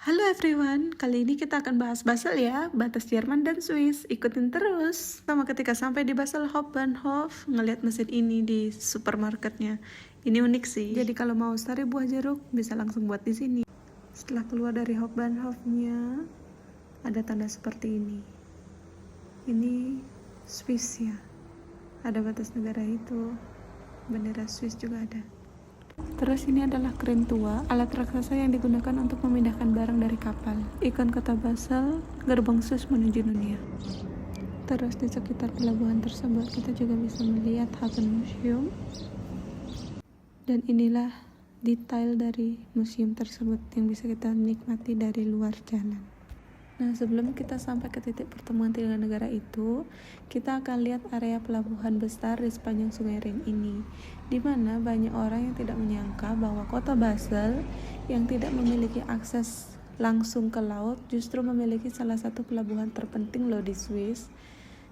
Halo everyone, kali ini kita akan bahas Basel ya, batas Jerman dan Swiss. Ikutin terus. Sama ketika sampai di Basel Hauptbahnhof, ngeliat mesin ini di supermarketnya. Ini unik sih. Jadi kalau mau cari buah jeruk, bisa langsung buat di sini. Setelah keluar dari Hauptbahnhofnya, ada tanda seperti ini. Ini Swiss ya. Ada batas negara itu. Bendera Swiss juga ada. Terus ini adalah kren tua, alat raksasa yang digunakan untuk memindahkan barang dari kapal. Ikon kota Basel, gerbang Swiss menuju dunia. Terus di sekitar pelabuhan tersebut kita juga bisa melihat Hafen Museum. Dan inilah detail dari museum tersebut yang bisa kita nikmati dari luar jalan. Nah, sebelum kita sampai ke titik pertemuan tiga negara itu, kita akan lihat area pelabuhan besar di sepanjang Sungai Rin ini, di mana banyak orang yang tidak menyangka bahwa kota Basel yang tidak memiliki akses langsung ke laut justru memiliki salah satu pelabuhan terpenting loh di Swiss,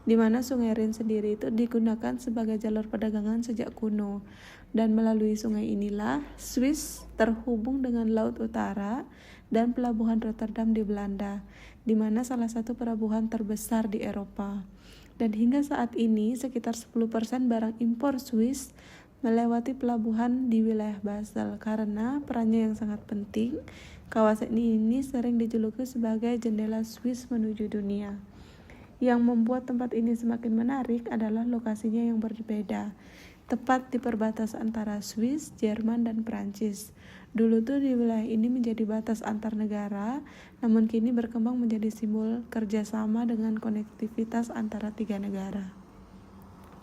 di mana Sungai Rin sendiri itu digunakan sebagai jalur perdagangan sejak kuno. Dan melalui sungai inilah Swiss terhubung dengan Laut Utara dan pelabuhan Rotterdam di Belanda, di mana salah satu pelabuhan terbesar di Eropa. Dan hingga saat ini sekitar 10% barang impor Swiss melewati pelabuhan di wilayah Basel. Karena perannya yang sangat penting, kawasan ini sering dijuluki sebagai jendela Swiss menuju dunia. Yang membuat tempat ini semakin menarik adalah lokasinya yang berbeda, tepat di perbatasan antara Swiss, Jerman, dan Prancis. Dulu tuh di wilayah ini menjadi batas antar negara, namun kini berkembang menjadi simbol kerjasama dengan konektivitas antara tiga negara.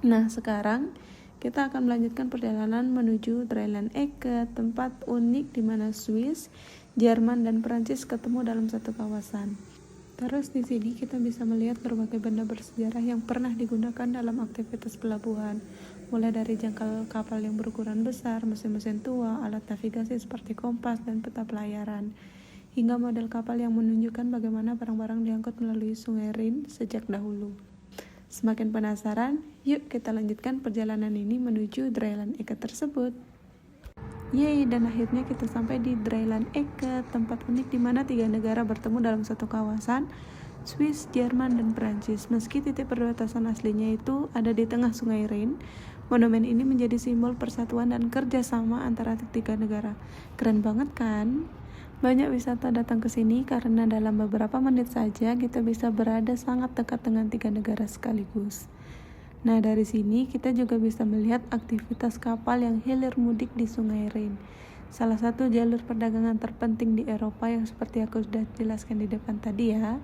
Nah, sekarang kita akan melanjutkan perjalanan menuju Dreieck-Ecke, tempat unik di mana Swiss, Jerman, dan Prancis ketemu dalam satu kawasan. Terus di sini kita bisa melihat berbagai benda bersejarah yang pernah digunakan dalam aktivitas pelabuhan, mulai dari jangkar kapal yang berukuran besar, mesin-mesin tua, alat navigasi seperti kompas dan peta pelayaran, hingga model kapal yang menunjukkan bagaimana barang-barang diangkut melalui Sungai Rin sejak dahulu. Semakin penasaran? Yuk kita lanjutkan perjalanan ini menuju Dreieck-Ecke tersebut. Yeay, dan akhirnya kita sampai di Dreieck-Ecke, tempat unik di mana tiga negara bertemu dalam satu kawasan, Swiss, Jerman, dan Prancis. Meski titik perbatasan aslinya itu ada di tengah Sungai Rin, monumen ini menjadi simbol persatuan dan kerjasama antara tiga negara. Keren banget kan? Banyak wisata datang ke sini karena dalam beberapa menit saja kita bisa berada sangat dekat dengan tiga negara sekaligus. Nah, dari sini kita juga bisa melihat aktivitas kapal yang hilir mudik di Sungai Rin, salah satu jalur perdagangan terpenting di Eropa yang seperti aku sudah jelaskan di depan tadi ya.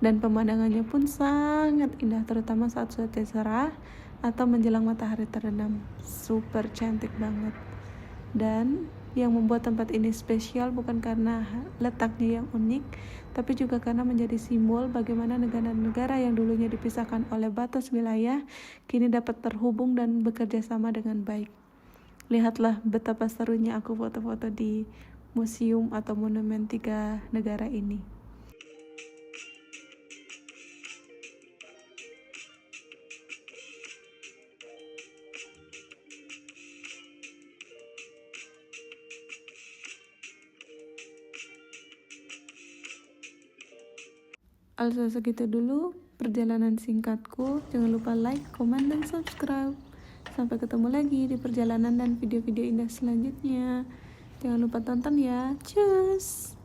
Dan pemandangannya pun sangat indah, terutama saat sudah cerah atau menjelang matahari terbenam. Super cantik banget. Dan yang membuat tempat ini spesial bukan karena letaknya yang unik, tapi juga karena menjadi simbol bagaimana negara-negara yang dulunya dipisahkan oleh batas wilayah kini dapat terhubung dan bekerja sama dengan baik. Lihatlah betapa serunya aku foto-foto di museum atau monumen tiga negara ini. Also segitu dulu perjalanan singkatku. Jangan lupa like, komen, dan subscribe. Sampai ketemu lagi di perjalanan dan video-video indah selanjutnya. Jangan lupa tonton ya. Cus!